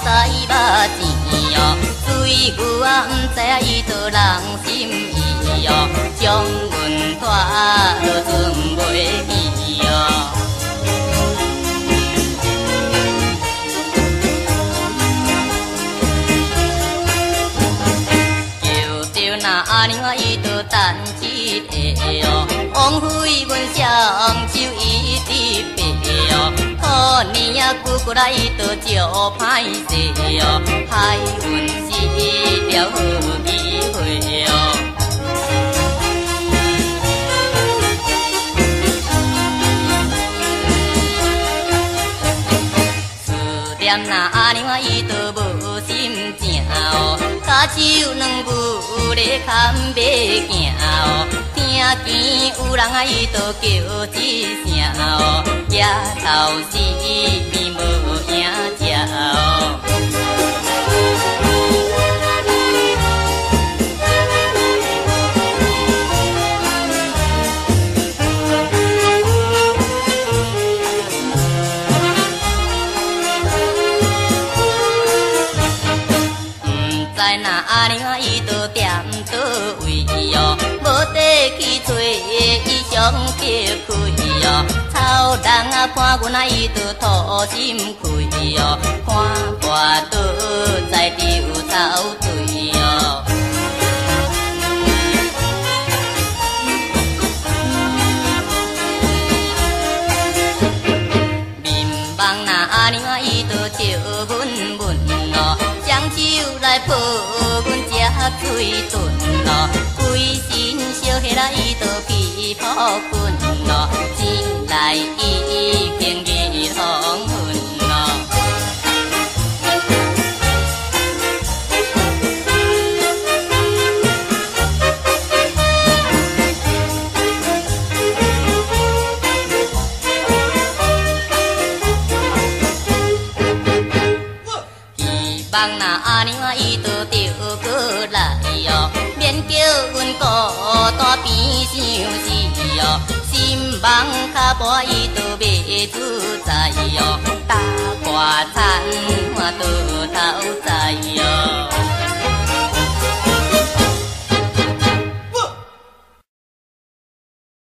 使目钱哦，水牛啊，毋知影伊着人心意哦，将阮拖落船袂去哦。阿娘啊，伊着等一下哦，枉费阮双手一直爬哦，好年啊，久久来伊着招歹势哦，害阮失了好机会哦。思念那阿娘啊，伊着无心情哦。脚手两舞咧牵马行哦，听见有人啊伊着叫一声哦，夜头时边无影食哦。那阿娘啊，伊着踮倒位哦，无地去找伊上结开哦，草人啊看阮啊，伊着吐心气哦，看破倒在丢草堆哦。面望那阿娘啊，伊着笑稳稳哦。双手来抱阮吃水顿咯，规身烧火啦，伊着被铺困咯，醒来已经日黄昏咯。望那阿娘啊，伊着着过来哦，免叫阮孤单边想死哦，心望脚跋伊着袂自在哦，打破残我倒头在哦。